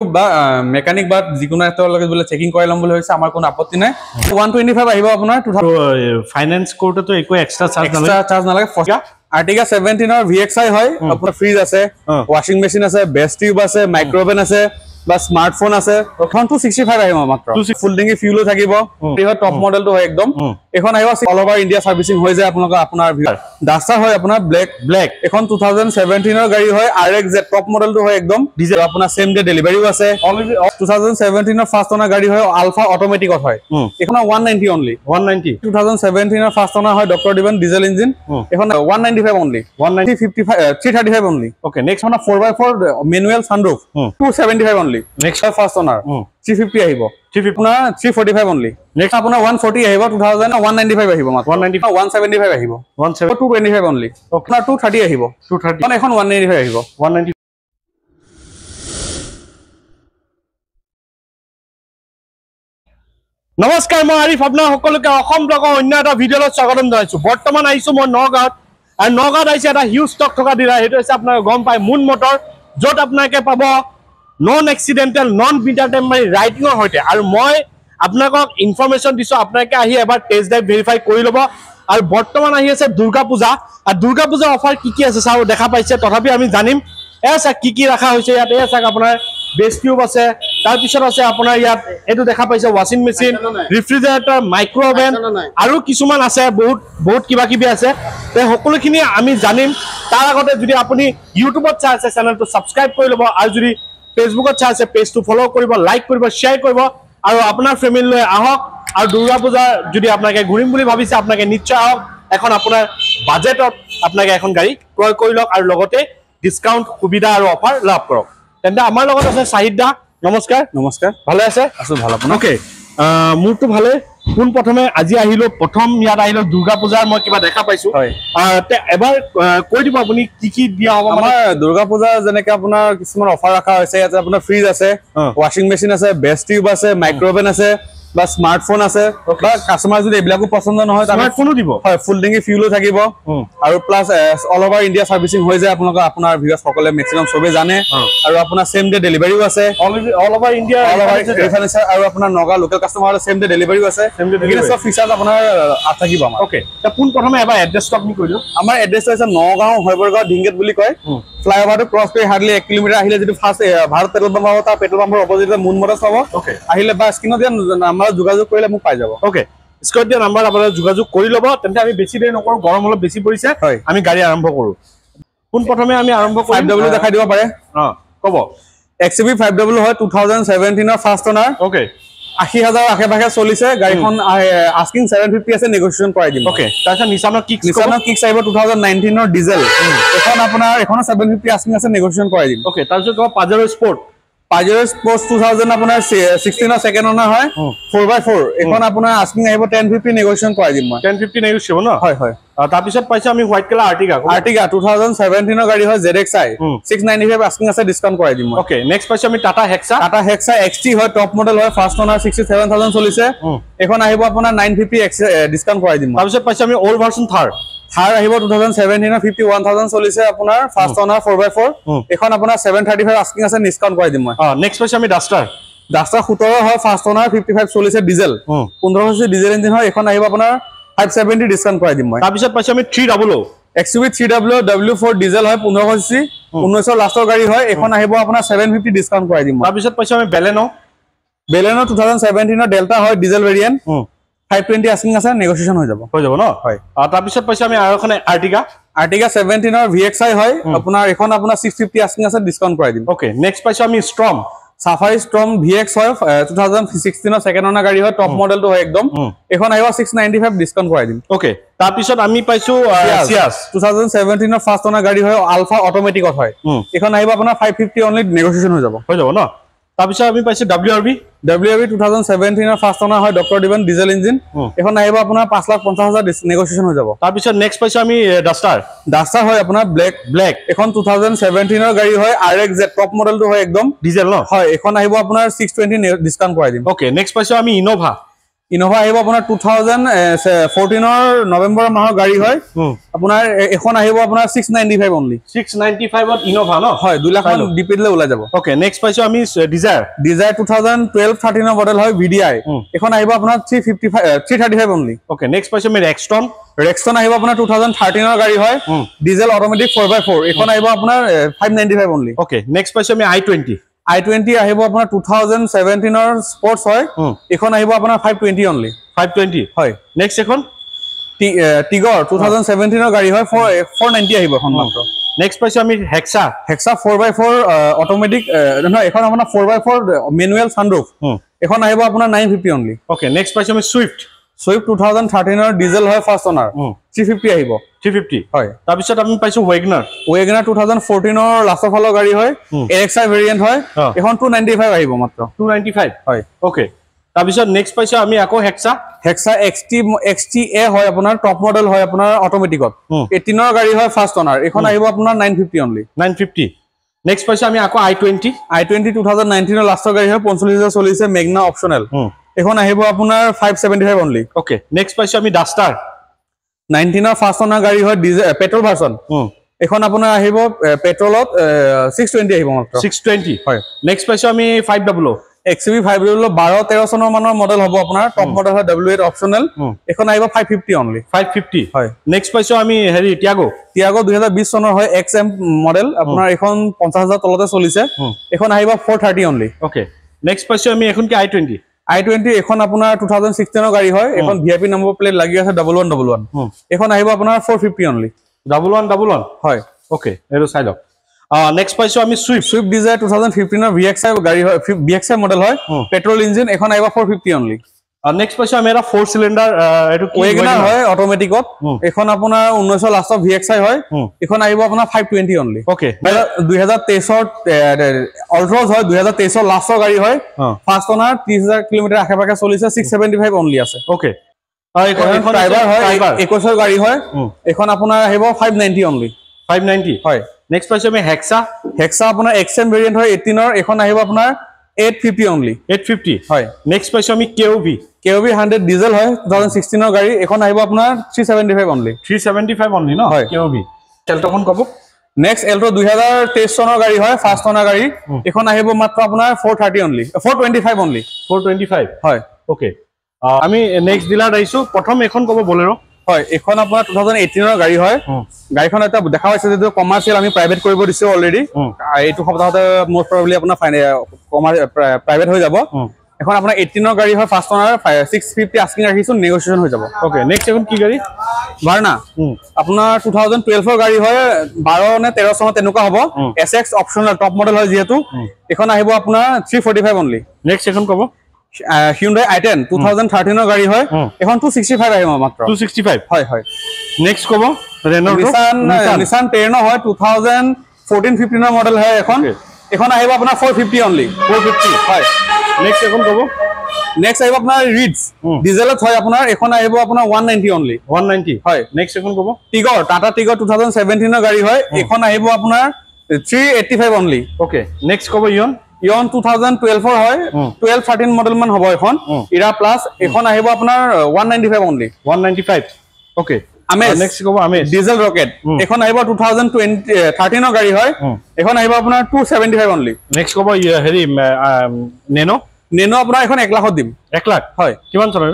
বা মেকানিক বা যিকোনো এটা লগে বলে চেকিং কৰি লম বুলি হৈছে আমাৰ কোনো আপত্তি নাই 125 আহিব আপোনাৰ ফাইনান্স কোৰ্টটো একো এক্সট্ৰা চাৰ্জ নালাগে আৰ্টিকা 17 ৰ VXI হয় আপোনাৰ ফ্ৰিজ আছে ওয়াশিং মেচিন আছে বেস্ট টিউব আছে মাইক্ৰোওভেন আছে বা স্মাৰ্টফোন আছে এখন 265 আহিব মাত্ৰ ফুল ডিঙি ফিউলো থাকিব এই টপ মডেলটো হয় একদম এখন আহিব অল ওভাৰ ইন্ডিয়া সাৰ্ভিসিং হৈ যায় আপোনাৰ ডাস্টাৰ হয় আপোনাৰ ব্ল্যাক এখন 2017 ৰ গাড়ী হয় RXZ টপ মডেলটো হয় একদম ডিজেল আপোনাৰ সেম ডে ডেলিভাৰীও আছে অলৰেডি 2017 ৰ ফাৰ্স্ট অনাৰ গাড়ী হয় আলফা অটোমেটিক হয় এখন 190 অনলি 190 2017 ৰ ফাৰ্স্ট অনাৰ হয় ডক্টৰ ডিভেন ডিজেল ইঞ্জিন এখন 195 only 190 335 only okay next owner 4x4 manual sunroof 275 only next first owner 350 আহিব 345 অনলি নেক্সট আপোনাৰ 140 আহিব 2195 আহিব মাত্ৰ 175 আহিব 225 অনলি আপোনাৰ 230 আহিব 230 এখন 195 আহিব 190 নমস্কাৰ মই আৰিফ আপোনাৰ সকলোকে অসম ব্লগৰ অন্য এটা ভিডিঅ'লৈ স্বাগতম জনাইছো বৰ্তমান আহিছো মই নগাঁৱত আৰু নগাঁৱত আহিছে এটা হিউজ ষ্টক থকা ডিলাৰ হেতু আছে আপোনাৰ গম পাই মুন মটৰ যত আপোনাকে পাব নন এক্সিডেন্টাল নন বিটাৰ টেম্পাৰি ৰাইটিংৰ হৈতে আৰু মই আপোনাক ইনফৰমেশন দিছো আপোনাকে আহি এবাৰ টেষ্ট ড্ৰাইভ ভেৰিফাই কৰি ল'ব আৰু বৰ্তমান আহি আছে দুৰ্গা পূজা আৰু দুৰ্গা পূজা অফাৰ কি আছে চাও দেখা পাইছে তথাপি আমি জানিম এসা কি ৰাখা হৈছে ইয়াত এসা আপোনাৰ বেস্ট টিউব আছে তাৰ পিছত আছে আপোনাৰ ইয়াত এটো দেখা পাইছে ওয়াশিং মেচিন ৰেফ্ৰিজাৰেটৰ মাইক্ৰোওভেন আৰু কিছুমান আছে বহুত কিবা কিবি আছে তে সকলোখিনি আমি জানিম তাৰ আগতে যদি আপুনি ইউটিউবত চাই আছে চেনেলটো সাবস্ক্ৰাইব কৰি ল'ব আৰু যদি ফেসবুকত চাই আছে পেজটো ফলো কৰিব লাইক কৰিব শেয়াৰ কৰিব আৰু আপোনাৰ ফ্যামিলি লৈ আহক আৰু দুৰ্গা পূজা যদি আপোনাকে ঘুৰিম বুলি ভাবিছে আপোনাকে নিশ্চয় আহক এখন আপোনাৰ বাজেটত আপোনাকে এখন গাড়ী ক্ৰয় কৰি লওক আৰু লগতে ডিসকাউন্ট সুবিধা আৰু অফাৰ লাভ কৰক তেন্তে আমাৰ লগত আছে শাহিদ দা নমস্কাৰ ভালে আছে আছো ভাল আপোন ওকে মুৰটো ভালে কোন প্ৰথমে আজি আহিলো প্ৰথম ইয়াত আহিলো দুৰ্গা পূজাৰ মই কিবা দেখা পাইছো হয় তে এবাৰ কৈ দিব আপুনি কি দিয়া হ'ব আমাৰ দুৰ্গা পূজা যেনেকৈ আপোনাৰ কিছুমান অফাৰ ৰাখা হৈছে ইয়াত আপোনাৰ ফ্ৰিজ আছে ওয়াশিং মেচিন আছে বেস্ট টিউব আছে মাইক্ৰোওভেন আছে বা স্মাৰ্টফোন আছে বা কাস্টমাৰ যদি এবিলাকো পছন্দ নহয় স্মাৰ্টফোনো দিব হয় ফুল ডিঙি ফিউলো থাকিব আৰু প্লাস অল ওভাৰ ইন্ডিয়া সাৰ্ভিসিং হৈ যায় আপোনাৰ ভিউয়াৰ্স সকলে ম্যাক্সিমাম সবে জানে আৰু আপোনাৰ সেম ডে ডেলিভাৰীও আছে অল ওভাৰ ইন্ডিয়া ৰিফাইনেন্সাৰ আৰু আপোনাৰ নগা লোকেল কাস্টমাৰ সেম ডে ডেলিভাৰীও আছে এখিনি সব ফিচাৰ্স আপোনাৰ থাকিব আমাৰ ওকে তা কোন প্ৰথমে এবাৰ এড্ৰেছটো আপুনি কৈ দিও আমাৰ এড্ৰেছটো হৈছে নগাঁও হৈবৰগাঁও ঢিংগেট বুলি কয় ফ্লাইওভাৰটো ক্ৰছ কৰি হাৰ্ডলি 1 কিলোমিটাৰ আহিলে যদি ফাৰ্স্ট ভাৰত পেট্ৰল পাম্প হ'ব তাৰ পেট্ৰল পাম্পৰ অপজিটে মুন মটৰছ হ'ব ওকে আহিলে বা স্ক্ৰিনত আমাৰ যোগাযোগ কৰিলে মোক পাই যাব ওকে স্ক্ৰিনত দিয়া নাম্বাৰ আপোনাৰ যোগাযোগ কৰি ল'ব তেন্তে আমি বেছি দেৰি নকৰো গৰম অলপ বেছি পৰিছে আমি গাড়ী আৰম্ভ কৰো কোন প্ৰথমে আমি আৰম্ভ কৰিম 5W দেখাই দিব পাৰে ক'ব XUV 5W হয় 2017 ৰ ফাৰ্স্ট অনাৰ ওকে 80000 আশে-পাশে চলিছে গাড়ীখন আস্কিং 750 আছে নেগোসিয়েশন কৰাই দিম ওকে তাৰপিছত নিসানৰ কিক্স আহিব 2019 ৰ ডিজেল এখন আপোনাৰ এখন 750 আস্কিং আছে নেগোসিয়েশন কৰাই দিম ওকে তাৰপিছত ক'ব পাজেৰো স্পৰ্ট 2000 আপোনাৰ 16 ৰ সেকেন্ড অনাৰ হয় 4x4 এখন আপোনাৰ আস্কিং আহিব 1050 নেগোসিয়েশন কৰাই দিম মই 1050 নেগোসিয়েবল ন হয় তাৰপিছত পাইছো আমি হোৱাইট কালাৰ আৰ্টিকা 2017 ৰ গাড়ী হয় ZXi 695 আস্কিং আছে ডিসকাউন্ট কৰাই দিম মই ওকে নেক্সট পাইছো আমি টাটা হেক্সা XT হয় টপ মডেল হয় ফাৰ্স্ট অনাৰ 67000 চলিছে এখন আহিব আপোনাৰ 950 ডিসকাউন্ট কৰাই দিম তাৰপিছত পাইছো আমি ওল্ড ভাৰ্সন থাৰ আহিব 2017 ৰ 51000 চলিছে আপোনাৰ ফাৰ্স্ট অনাৰ 4x4 এখন আপোনাৰ 735 আস্কিং আছে ডিসকাউন্ট কৰাই দিম মই নেক্সট পাইছো আমি ডাস্টাৰ 17 হয় ফাৰ্স্ট অনাৰ 55 চলিছে ডিজেল 15 সিসি ডিজেল ইঞ্জিন হয় এখন আহিব আপোনাৰ 570 ডিসকাউন্ট কৰাই দিম মই তাৰপিছত পাইছো আমি 300 XUV 3W W4 ডিজেল হয় 15 সিসি 19 ৰ লাষ্টৰ গাড়ী হয় এখন আহিব আপোনাৰ 750 ডিসকাউন্ট কৰাই দিম মই তাৰপিছত পাইছো আমি বেলেনো 2017 ৰ ডেল্টা হয় ডিজেল ভেৰিয়েন্ট 520 আস্কিং আছে নেগোসিয়েশন হৈ যাব ন হয় তাৰপিছত পাইছো আমি আৰু এখন আৰ্টিকা 17 ৰ VXI হয় আপোনাৰ এখন আপোনাৰ 650 আস্কিং আছে ডিসকাউন্ট কৰাই দিম ওকে নেক্সট পাইছো আমি ষ্ট্ৰম সাফাৰি ষ্ট্ৰম VX হয় 2016 ৰ সেকেন্ড অনাৰ গাড়ী হয় টপ মডেলটো হয় একদম এখন আহিব 695 ডিসকাউন্ট কৰাই দিম ওকে তাৰপিছত আমি পাইছো সিয়াস 2017 ৰ ফাৰ্স্ট অনাৰ গাড়ী হয় আলফা অটোমেটিক হয় এখন আহিব আপোনাৰ 550 অনলি নেগোসিয়েশন হৈ যাব ন তাৰপিছত আমি পাইছো WRV 2017 ৰ ফাৰ্স্ট অনাৰ হয় ডক্টৰ ডিভেন ডিজেল ইঞ্জিন এখন আহিব আপোনাৰ 5,50,000 নেগোসিয়েশন হৈ যাব তাৰপিছত নেক্সট পাইছো আমি ডাস্টাৰ হয় আপোনাৰ ব্ল্যাক এখন 2017 ৰ গাড়ী হয় RXZ টপ মডেলটো হয় একদম ডিজেল ন হয় এখন আহিব আপোনাৰ 620 ডিসকাউন্ট কৰাই দিম ওকে নেক্সট পাইছো আমি ইনোভা ইনোভা আহিব আপোনাৰ 2014 নৱেম্বৰ মাহৰ গাড়ী হয় আপোনাৰ এখন আহিব আপোনাৰ 695 অনলি 695 ত ইনোভা ন হয় 2 লাখ মান ডিপিলে ওলাই যাব ওকে নেক্সট পাইছো আমি ডিজায়াৰ 2012-13 মডেল হয় ভিডিআই এখন আহিব আপোনাৰ 335 অনলি ওকে নেক্সট পাইছো আমি ৰেক্সটন আহিব আপোনাৰ 2013 গাড়ী হয় ডিজেল অটোমেটিক 4x4 এখন আহিব আপোনাৰ 595 অনলি ওকে নেক্সট পাইছো আমি i20 আহিব আপোনাৰ 2017 স্পৰ্টছ হয় এখন আহিব আপোনাৰ 520 অনলি 520 হয় নেক্সট এখন টিগৰ 2017 গাড়ী হয় 490 আহিব এখন মাত্ৰ নেক্সট পাইছো আমি হেক্সা 4x4 অটোমেটিক নহয় এখন আপোনাৰ 4x4 মেনুৱেল সানৰুফ এখন আহিব আপোনাৰ 950 অনলি ওকে নেক্সট পাইছো আমি সুইফট 2013 ডিজেল হয় ফাৰ্ষ্ট অনাৰ 350 আহিব 350 হয় তাৰ পিছত আমি পাইছো ওয়েগনাৰ 2014 লাষ্টৰ ফালৰ গাড়ী হয় এক্সআই ভেৰিয়েন্ট হয় এখন 295 আহিব মাত্ৰ 295 হয় ওকে তাৰ পিছত নেক্সট পাইছো আমি আকৌ হেক্সা XTA হয় আপোনাৰ টপ মডেল হয় আপোনাৰ অটোমেটিকত 18 গাড়ী হয় ফাৰ্ষ্ট অনাৰ এখন আহিব আপোনাৰ 950 অনলি 950 নেক্সট পাইছো আমি আকৌ i20 2019 লাষ্টৰ গাড়ী হয় 45000 চলিছে মেগনা অপচনেল এখন আহিব আপোনাৰ 575 অনলি ওকে নেক্সট পাইছো আমি ডাস্টাৰ 19 ফাৰ্ষ্ট অনাৰ গাড়ী হয় পেট্ৰল ভাৰ্সন এখন আপোনাৰ আহিব পেট্ৰলত 620 আহিব মাত্ৰ 620 হয় নেক্সট পাইছো আমি 500 XUV 12-13 চনৰ মানৰ মডেল হ'ব আপোনাৰ টপ মডেল হয় W8 অপচনেল এখন আহিব 550 অনলি 550 হয় নেক্সট পাইছো আমি হেৰি টিয়াগো 2020 চনৰ হয় XM মডেল আপোনাৰ এখন 50000 তলতে চলিছে এখন আহিব 430 অনলি ওকে নেক্সট পাইছো আমি এখন কি i20 এখন আপোনাৰ 2016 গাড়ী হয় এখন VIP নম্বৰ প্লেট লাগি আছে 1111 এখন আহিব আপোনাৰ 450 অনলি 1111 হয় ওকে এৰো চাই লওক নেক্সট পাইছো আমি সুইফট ডিজায়াৰ 2015 VXI গাড়ী হয় VXI মডেল হয় পেট্ৰল ইঞ্জিন এখন আহিব 450 অনলি নেক্সট পাইছো আমি এটা 4 সিলিন্ডাৰ এটো ওয়েগনাৰ হয় অটোমেটিকত এখন আপোনাৰ 19 লাষ্টৰ VXI হয় এখন আহিব আপোনাৰ 520 অনলি ওকে 2023 অল্ট্ৰজ হয় 2023 লাষ্টৰ গাড়ী হয় ফাৰ্ষ্ট অনাৰ 30000 কিলোমিটাৰ আশে-পাশে চলিছে 675 অনলি আছে ওকে এখন ড্ৰাইভাৰ হয় 21 গাড়ী হয় এখন আপোনাৰ আহিব 590 অনলি 590 হয় নেক্সট পাইছো আমি হেক্সা আপোনাৰ XM ভেৰিয়েন্ট হয় 18 এখন আহিব আপোনাৰ 850 অনলি 850 হয় নেক্সট পাইছো আমি KOV 100 ডিজেল হয় 2016 গাড়ী এখন আহিব আপোনাৰ 375 অনলি 375 অনলি ন KOV এল্টখন কব নেক্সট এল্টো 2023 চনৰ গাড়ী হয় ফাৰ্ষ্ট অনাৰ গাড়ী এখন আহিব মাত্ৰ আপোনাৰ 430 অনলি 425 অনলি 425 হয় ওকে আমি নেক্সট ডিলাৰ আইছো প্ৰথম এখন কব বলেৰো হয় এখন আপোনাৰ 2018 গাড়ী হয় গাড়ীখন এটা দেখা পাইছে যে কমাৰ্চিয়েল আমি প্ৰাইভেট কৰিব দিছো অলৰেডি এইটো সপ্তাহতে মোষ্ট প্ৰবাবলি আপোনাৰ প্ৰাইভেট হৈ যাব এখন আপোনাৰ 18 গাড়ী হয় ফাৰ্ষ্ট অনাৰ 650 আস্কিং ৰাখিছো নেগোসিয়েশন হৈ যাব ওকে নেক্সট এখন কি গাড়ী ভাৰ্না আপোনাৰ 2012 গাড়ী হয় 12 নে 13 চনত তেনেকুৱা হ'ব SX অপচনেল টপ মডেল হয় যেহেতু এখন আহিব আপোনাৰ 345 অনলি নেক্সট এখন কব Hyundai i10 2013 গাড়ী হয় এখন 265 আহিব মাত্ৰ 265 হয় হয় নেক্সট কব Nissan Terno হয় 2014-15 মডেল হয় এখন আহিব আপোনাৰ 450 অনলি 450 হয় নেক্সট এখন কব নেক্সট আহিব আপোনাৰ ৰিডস ডিজেলত হয় আপোনাৰ এখন আহিব আপোনাৰ 190 অনলি 190 হয় নেক্সট এখন কব টিগৰ টাটা টিগৰ 2017 গাড়ী হয় এখন আহিব আপোনাৰ 385 অনলি ওকে নেক্সট কব ইয়ন 2012 হয় 12-13 মডেল মান হ'ব এখন ইৰা প্লাস এখন আহিব আপোনাৰ 195 অনলি 195 ওকে আমেজ নেক্সট কব আমেজ ডিজেল ৰকেট এখন আহিব 2013 গাড়ী হয় এখন আহিব আপোনাৰ 275 অনলি নেক্সট কব হেৰি নেনো আপোনাৰ এখন 1 লাখত দিম 1 লাখ হয় কিমান চনৰ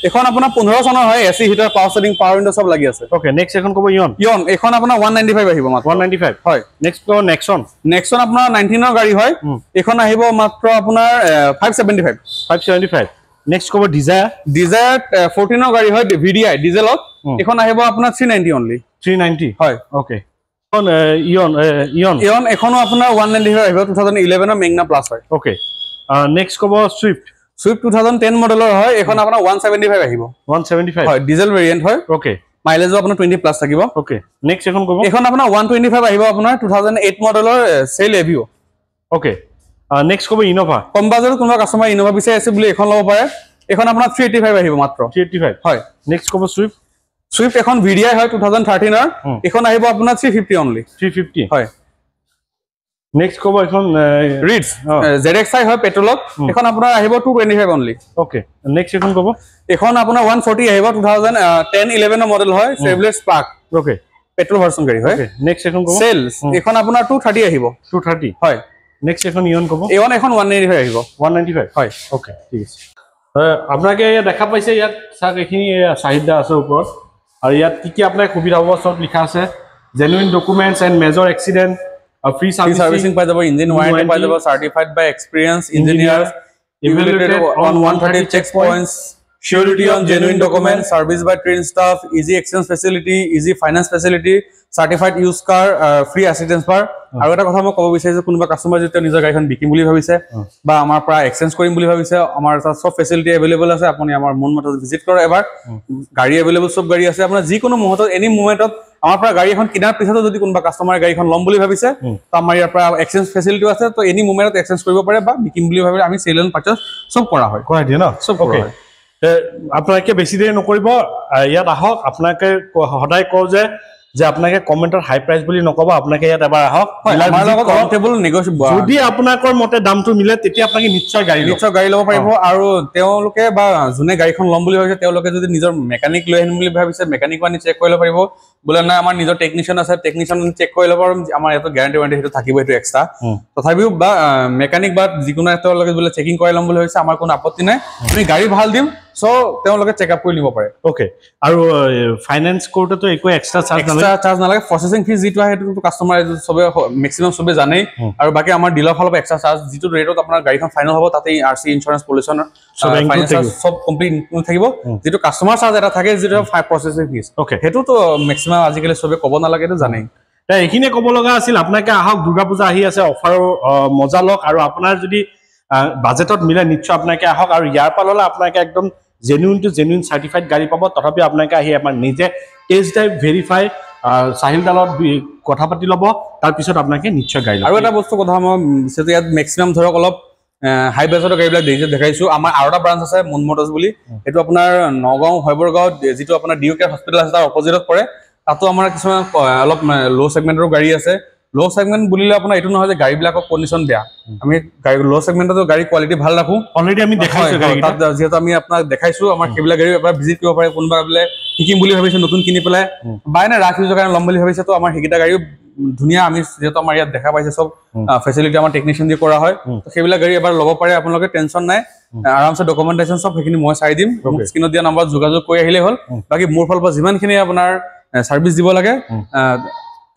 এখন আপোনাৰ 15 চনৰ হয় AC heater power steering power window সব লাগি আছে ওকে নেক্সট এখন কব ইয়ন এখন আপোনাৰ 195 আহিব মাত্ৰ 195 হয় নেক্সট কব নেক্সন আপোনাৰ 19 গাড়ী হয় এখন আহিব মাত্ৰ আপোনাৰ 575 নেক্সট কব ডিজায়াৰ 14 গাড়ী হয় VDI ডিজেলত এখন আহিব আপোনাৰ 390 অনলি 390 হয় ওকে ইয়ন এখনো আপোনাৰ 195 আহিব 2011 ৰ মেগনা প্লাস হয় ওকে নেক্সট কব সুইফট 2010 মডেলৰ হয় এখন আপোনাৰ 175 আহিব 175 হয় ডিজেল ভেৰিয়েন্ট হয় ওকে মাইলেজো আপোনাৰ 20 প্লাস থাকিব ওকে নেক্সট এখন কব এখন আপোনাৰ 125 আহিব আপোনাৰ 2008 মডেলৰ সেল এভিও ওকে নেক্সট কব ইনোভা কম বাজেটৰ কোনোবা কাস্টমাৰ ইনোভা বিচাৰি আছে বুলি এখন ল'ব পাৰে এখন আপোনাৰ 385 আহিব মাত্ৰ 385 হয় নেক্সট কব সুইফট এখন VDI হয় 2013 ৰ এখন আহিব আপোনাৰ 350 অনলি 350 হয় নেক্সট কব এখন ৰিডছ ZXi হয় পেট্ৰলত এখন আপোনাৰ আহিব 225 অনলি ওকে নেক্সট এখন কব এখন আপোনাৰ 140 আহিব 2010 11 ৰ মডেল হয় Chevrolet Spark ওকে পেট্ৰল ভাৰ্সন গাড়ী হয় নেক্সট এখন কব সেলস এখন আপোনাৰ 230 আহিব 230 হয় নেক্সট এখন ইয়ন কব ইয়ন এখন 195 আহিব 195 হয় ওকে ঠিক আছে আপোনাকে ইয়াত দেখা পাইছে ইয়াত চাক এখিনি চাহিদা আছে ওপৰত আৰু ইয়াত কি আপোনাৰ সুবিধা হ'ব সব লিখা আছে genuine documents and major accident free servicing by the engine warranty by the certified by experienced engineers evaluated on 130 checkpoints surety on genuine documents service by trained staff easy exchange facility easy finance facility certified used car free assistance bar আৰু এটা কথা মই ক'ব বিচাৰিছো কোনোবা customer যেটা নিজৰ গাড়ীখন বিকিম বুলি ভাবিছে বা আমাৰ পৰা এক্সচেঞ্জ কৰিম বুলি ভাবিছে আমাৰ সব ফেসিলিটি अवेलेबल আছে আপুনি আমাৰ মন মতে ভিজিট কৰক এবাৰ গাড়ী अवेलेबल সব গাড়ী আছে আপোনাৰ যিকোনো মুহূৰ্তত এনি মোমেন্টত আমাৰ পৰা গাড়ী এখন কিনাৰ পিছতো যদি কোনোবা কাস্টমাৰ গাড়ীখন লম বুলি ভাবিছে তো আমাৰ ইয়াৰ পৰা এক্সচেঞ্জ ফেসিলিটি আছে তো এনি মোমেন্টত এক্সচেঞ্জ কৰিব পাৰে বা বিকিম বুলি ভাবিলে আমি সেল এন্ড পাৰচেজ সব কৰা হয় কৰা দিয়ে না সব ওকে আপোনাকে বেছি দেৰি নকৰিব ইয়াত আহক আপোনাকে সদায় কও যে আপোনাকে কমেন্টৰ হাই প্ৰাইস বুলি নকবা আপোনাকে ইয়াত এবাৰ আহক আমাৰ লগত কমফৰ্টেবল নেগোশিয়েবল যদি আপোনাকৰ মতে দামটো মিলে তেতিয়া আপোনাকে নিশ্চয় গাড়ী ল'ব পাৰিব আৰু তেওঁলোকে বা জুনে গাড়ীখন লম বুলি ভাবিছে তেওঁলোকে যদি নিজৰ মেকানিক লৈ আহিম বুলি ভাবিছে মেকানিক আনি চেক কৰি ল'ব পাৰিব বলে না আমাৰ নিজৰ টেকনিশিয়ান আছে টেকনিশিয়ান চেক কৰি ল'ব পাৰিম আমাৰ ইয়াত গ্যাৰান্টি ওয়াৰেন্টি হেতু থাকিব এটো এক্সট্ৰা তথাপিও বা মেকানিক বা যিকোনো এটা লগে বলে চেকিং কৰি ল'ম বুলি ভাবিছে আমাৰ কোনো আপত্তি নাই আমি গাড়ী ভাল দিম সো তেওঁলোকে চেকআপ কৰি নিব পাৰে ওকে আৰু ফাইনান্স কোৰ্টটো একো এক্সট্ৰা চাৰ্জ নালাগে প্ৰসেসিং ফি যিটো আহে সেইটো কাস্টমাৰ সবে ম্যাক্সিমাম সবে জানে আৰু বাকি আমাৰ ডিলাৰ ফালৰ পৰা এক্সট্ৰা চাৰ্জ যিটো ৰেটত আপোনাৰ গাড়ীখন ফাইনেল হ'ব তাতে আৰসি ইনস্যুৰেন্স পলিউশন সব কমপ্লিট থাকিব যেটো কাস্টমাৰ চাৰ্জ এটা থাকে যেটো প্ৰসেসিং ফিস ওকে হেতু তো ম্যাক্সিমাম আজিকালি সবে ক'ব নালাগে তো জানেই তাই এখিনে ক'ব লগা আছিল আপোনাকে আহক দুৰ্গা পূজা আহি আছে অফাৰৰ মজা লক আৰু আপোনাৰ যদি বাজেটত মিলে নিশ্চয় আপোনাকে আহক আৰু ইয়াৰ পাললে আপোনাকে একদম জেনুইন টু জেনুইন সাৰ্টিফাইড গাড়ী পাব তথাপি আপোনাকে আহি আমাৰ নিজে টেষ্ট ড্ৰাইভ ভেৰিফাই সাহিল দালত কথা পাতি লব তাৰ পিছত আপোনাকে নিশ্চয় গাড়ী আৰু এটা বস্তু কথা মই সেটো ইয়াত ম্যাক্সিমাম ধৰক অলপ হাই বাজেটৰ গাড়ীবিলাক দেখাইছো আমাৰ আৰু এটা ব্ৰাঞ্চ আছে মুন মটৰ্ছ বুলি এটো আপোনাৰ নগাঁও হৈবৰগাঁও যেটো আপোনাৰ ডিউকে হস্পিটাল আছে তাৰ অপজিটত পৰে তাতো আমাৰ কিছুমান অলপ লো সেগমেন্টৰ গাড়ী আছে লো সেগমেন্ট বুলিলে আপোনাৰ এটো নহয় যে গাড়ীবিলাকৰ কন্ডিশন বেয়া আমি গাড়ী লো সেগমেন্টৰ গাড়ী কোৱালিটি ভাল ৰাখো অলৰেডি আমি দেখাইছো গাড়ী তাত যেটো আমি আপোনাক দেখাইছো আমাৰ কেবিলা গাড়ী এবাৰ ভিজিট কৰিব পাৰে কোনবা বলে শিকিম বুলি ভাবিছে নতুন কিনি পেলাই বাইনা ৰাখি যোৱাৰ কাৰণে লম বুলি ভাবিছে তো আমাৰ হিকিটা গাড়ী ধুনিয়া আমি যেটো আমাৰ ইয়াত দেখা পাইছে সব ফেসিলিটি আমাৰ টেকনিশিয়ান দি কৰা হয় তো কেবিলা গাড়ী এবাৰ ল'ব পাৰে আপোনালোকে টেনচন নাই আৰামছে ডকুমেন্টেশন সব হেখিনি মই চাই দিম স্ক্ৰিনত দিয়া নম্বৰ যোগাযোগ কৰি আহিলে হ'ল বাকি মোৰ ফালৰ পৰা যিমানখিনি আপোনাৰ সাৰ্ভিস দিব লাগে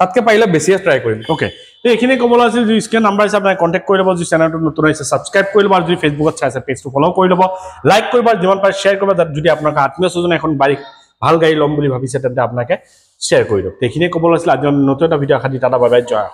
তাতকে পাইলে বেছি ট্ৰাই কৰিম ওকে তো এখিনি কবল আছে যে স্ক্ৰিন নাম্বাৰ আছে আপনি কন্টাক্ট কৰি লব যে চ্যানেলটো নতুন আছে সাবস্ক্ৰাইব কৰি লব আৰু যদি ফেসবুকত চাই আছে পেজটো ফলো কৰি লব লাইক কৰিব আৰু যিমান পাৰ শেয়াৰ কৰিব যদি আপোনাৰ আত্মীয় স্বজন এখন বাড়ি ভাল গাড়ী লম বুলি ভাবিছে তেন্তে আপোনাকে শেয়ার কৰি দিয়ক এখিনি কবল আছিল আজি নতুন এটা ভিডিও আখা দি টাটা বাই বাই জয়